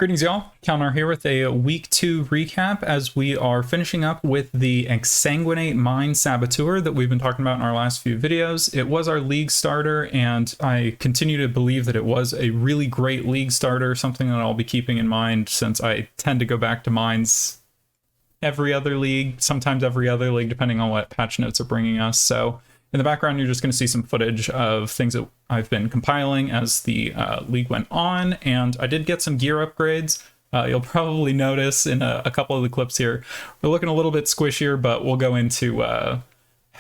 Greetings, y'all. Kalanar here with a week 2 recap as we are finishing up with the Exsanguinate Mines Saboteur that we've been talking about in our last few videos. It was our league starter, and I continue to believe that it was a really great league starter, something that I'll be keeping in mind since I tend to go back to mines every other league, sometimes every other league, depending on what patch notes are bringing us. So in the background, you're just going to see some footage of things that I've been compiling as the league went on, and I did get some gear upgrades. You'll probably notice in a couple of the clips here, we're looking a little bit squishier, but we'll go into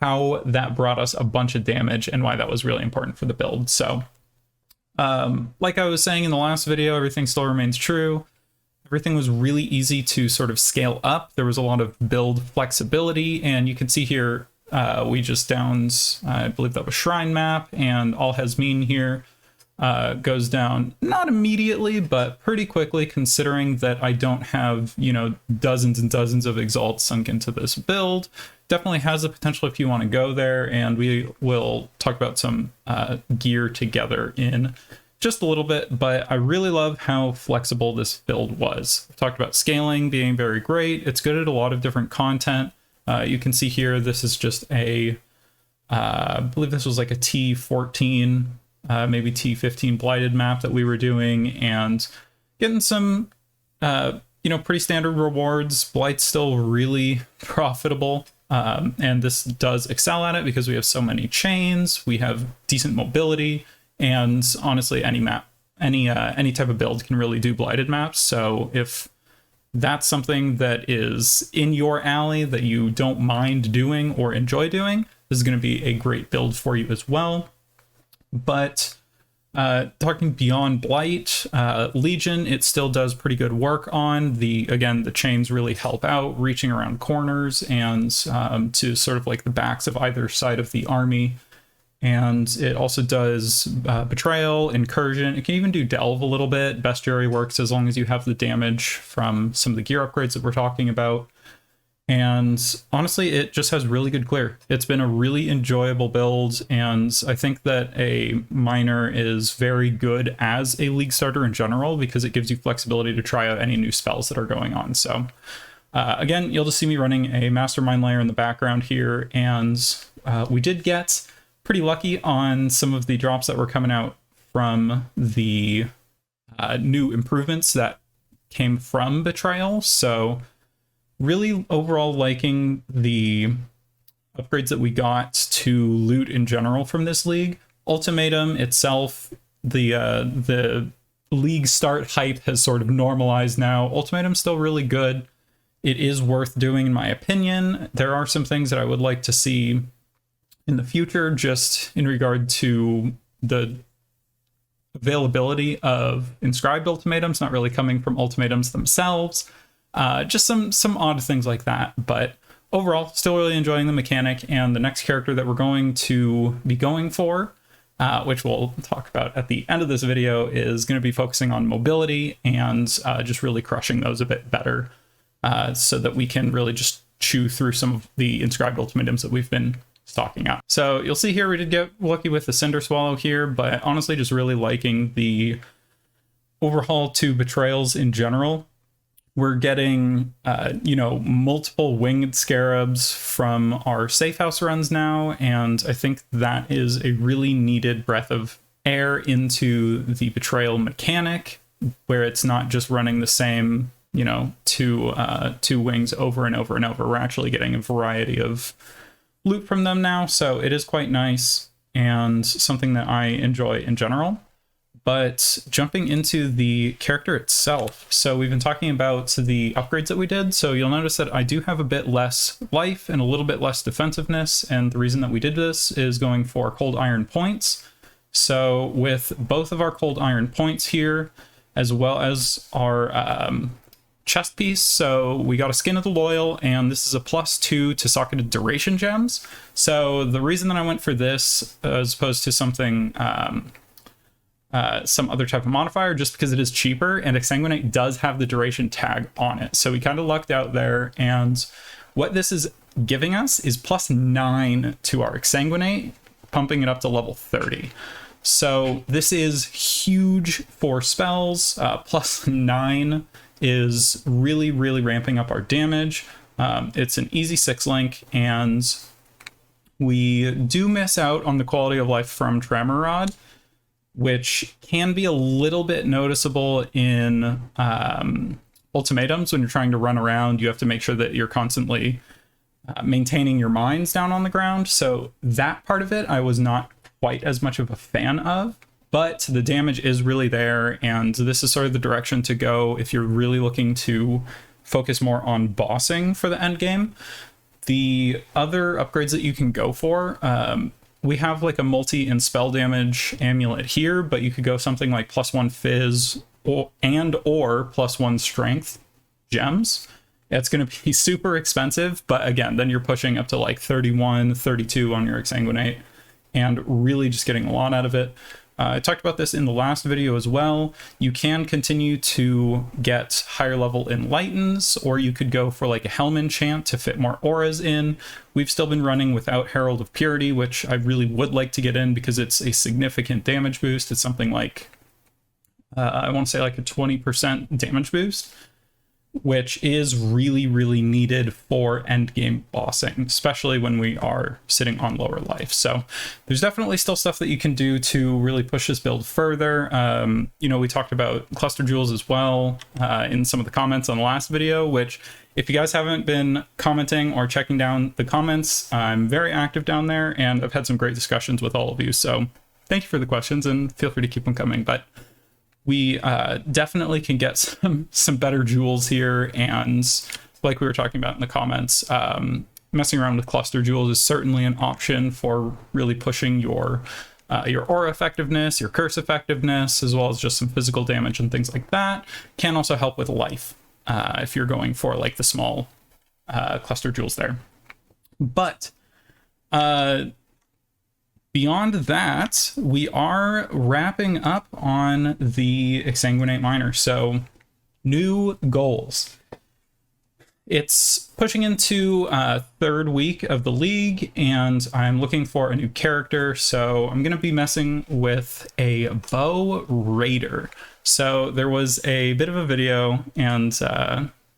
how that brought us a bunch of damage and why that was really important for the build. So, like I was saying in the last video, everything still remains true. Everything was really easy to sort of scale up. There was a lot of build flexibility, and you can see here, we just downed, I believe that was Shrine Map, and All Has Mean here goes down, not immediately, but pretty quickly, considering that I don't have, you know, dozens and dozens of exalts sunk into this build. Definitely has the potential if you want to go there, and we will talk about some gear together in just a little bit, but I really love how flexible this build was. I've talked about scaling being very great. It's good at a lot of different content. You can see here, this is just a, I believe this was like a T14, maybe T15 blighted map that we were doing, and getting some, you know, pretty standard rewards. Blight's still really profitable, and this does excel at it because we have so many chains, we have decent mobility, and honestly, any map, any type of build can really do blighted maps. So if that's something that is in your alley that you don't mind doing or enjoy doing, this is going to be a great build for you as well. But talking beyond Blight, Legion, it still does pretty good work on. Again, the chains really help out, reaching around corners and to sort of like the backs of either side of the army. And it also does Betrayal, Incursion. It can even do Delve a little bit. Bestiary works as long as you have the damage from some of the gear upgrades that we're talking about. And honestly, it just has really good clear. It's been a really enjoyable build, and I think that a miner is very good as a league starter in general because it gives you flexibility to try out any new spells that are going on. So again, you'll just see me running a mastermind layer in the background here, and we did get pretty lucky on some of the drops that were coming out from the new improvements that came from Betrayal. So really overall liking the upgrades that we got to loot in general from this league. Ultimatum itself, the league start hype has sort of normalized now. Ultimatum's still really good. It is worth doing in my opinion. There are some things that I would like to see in the future, just in regard to the availability of inscribed ultimatums, not really coming from ultimatums themselves. Just some odd things like that. But overall, still really enjoying the mechanic. And the next character that we're going to be going for, which we'll talk about at the end of this video, is going to be focusing on mobility and just really crushing those a bit better, so that we can really just chew through some of the inscribed ultimatums that we've been stocking up. So you'll see here we did get lucky with the Cinder Swallow here, but honestly just really liking the overhaul to Betrayals in general. We're getting, you know, multiple winged scarabs from our safe house runs now, and I think that is a really needed breath of air into the Betrayal mechanic, where it's not just running the same, you know, two wings over and over and over. We're actually getting a variety of loot from them now, so it is quite nice and something that I enjoy in general. But jumping into the character itself, so we've been talking about the upgrades that we did, so you'll notice that I do have a bit less life and a little bit less defensiveness, and the reason that we did this is going for cold iron points. So with both of our cold iron points here, as well as our chest piece, so we got a Skin of the Loyal, and this is a +2 to socketed duration gems. So the reason that I went for this as opposed to something some other type of modifier, just because it is cheaper, and Exsanguinate does have the duration tag on it, so we kind of lucked out there. And what this is giving us is +9 to our Exsanguinate, pumping it up to level 30. So this is huge for spells. +9 is really, really ramping up our damage. It's an easy 6-link, and we do miss out on the quality of life from Tremor Rod, which can be a little bit noticeable in ultimatums. When you're trying to run around, you have to make sure that you're constantly maintaining your mines down on the ground. So that part of it I was not quite as much of a fan of, but the damage is really there, and this is sort of the direction to go if you're really looking to focus more on bossing for the end game. The other upgrades that you can go for, we have like a multi and spell damage amulet here, but you could go something like +1 fizz or +1 strength gems. It's going to be super expensive, but again, then you're pushing up to like 31, 32 on your Exsanguinate and really just getting a lot out of it. I talked about this in the last video as well. You can continue to get higher level enlightens, or you could go for like a helm enchant to fit more auras in. We've still been running without Herald of Purity, which I really would like to get in because it's a significant damage boost. It's something like, I want to say like a 20% damage boost, which is really, really needed for endgame bossing, especially when we are sitting on lower life. So there's definitely still stuff that you can do to really push this build further. You know, we talked about cluster jewels as well in some of the comments on the last video, which if you guys haven't been commenting or checking down the comments, I'm very active down there, and I've had some great discussions with all of you. So thank you for the questions, and feel free to keep them coming. But we definitely can get some better jewels here, and like we were talking about in the comments, messing around with cluster jewels is certainly an option for really pushing your aura effectiveness, your curse effectiveness, as well as just some physical damage and things like that. Can also help with life if you're going for like the small cluster jewels there. But beyond that, we are wrapping up on the Exsanguinate Miner. So, new goals. It's pushing into third week of the league, and I'm looking for a new character. So I'm going to be messing with a bow raider. So there was a bit of a video and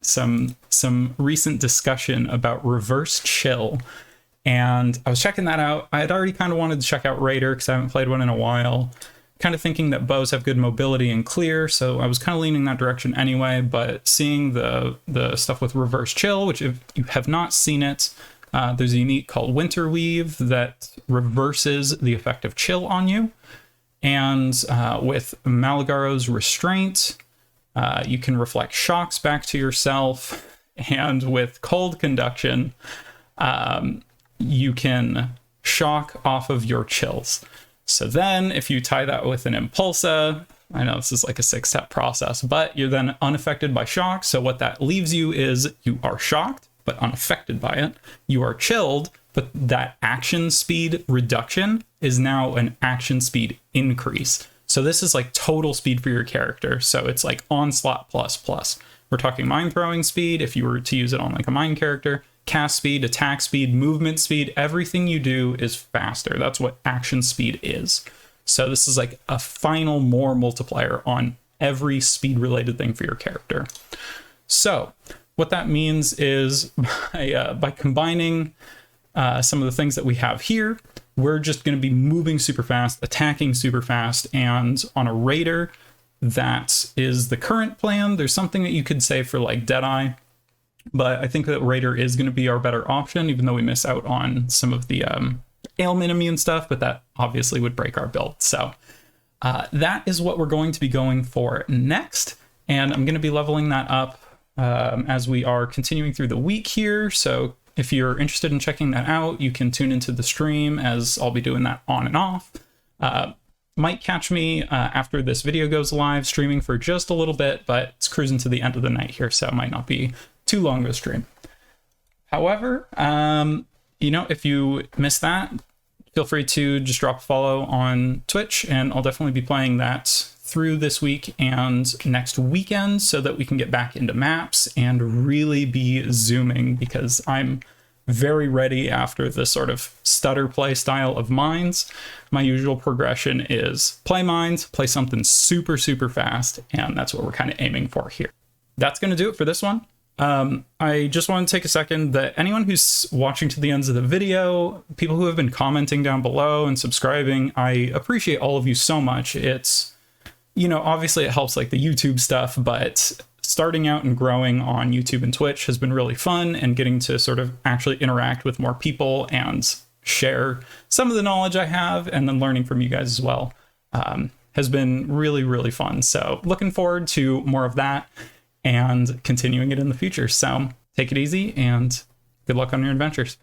some recent discussion about reverse chill. And I was checking that out. I had already kind of wanted to check out Raider because I haven't played one in a while. Kind of thinking that bows have good mobility and clear, so I was kind of leaning that direction anyway. But seeing the stuff with reverse chill, which if you have not seen it, there's a unique called Winter Weave that reverses the effect of chill on you. And with Malagaro's Restraint, you can reflect shocks back to yourself. And with Cold Conduction, you can shock off of your chills. So then if you tie that with an Impulsa, I know this is like a 6-step process, but you're then unaffected by shock. So what that leaves you is you are shocked, but unaffected by it. You are chilled, but that action speed reduction is now an action speed increase. So this is like total speed for your character. So it's like onslaught plus. We're talking mine throwing speed if you were to use it on like a mine character. Cast speed, attack speed, movement speed, everything you do is faster. That's what action speed is. So this is like a final more multiplier on every speed related thing for your character. So what that means is by combining some of the things that we have here, we're just going to be moving super fast, attacking super fast, and on a raider, that is the current plan. There's something that you could say for like Deadeye, but I think that Raider is going to be our better option, even though we miss out on some of the ailment immune stuff, but that obviously would break our build. So that is what we're going to be going for next, and I'm going to be leveling that up as we are continuing through the week here. So if you're interested in checking that out, you can tune into the stream, as I'll be doing that on and off. Might catch me after this video goes live, streaming for just a little bit, but it's cruising to the end of the night here, so it might not be too long of a stream. However, you know, if you missed that, feel free to just drop a follow on Twitch, and I'll definitely be playing that through this week and next weekend so that we can get back into maps and really be zooming, because I'm very ready after this sort of stutter play style of mines. My usual progression is play mines, play something super, super fast, and that's what we're kind of aiming for here. That's going to do it for this one. I just want to take a second that anyone who's watching to the ends of the video, people who have been commenting down below and subscribing, I appreciate all of you so much. It's, you know, obviously it helps like the YouTube stuff, but starting out and growing on YouTube and Twitch has been really fun, and getting to sort of actually interact with more people and share some of the knowledge I have and then learning from you guys as well has been really, really fun. So looking forward to more of that and continuing it in the future. So take it easy and good luck on your adventures.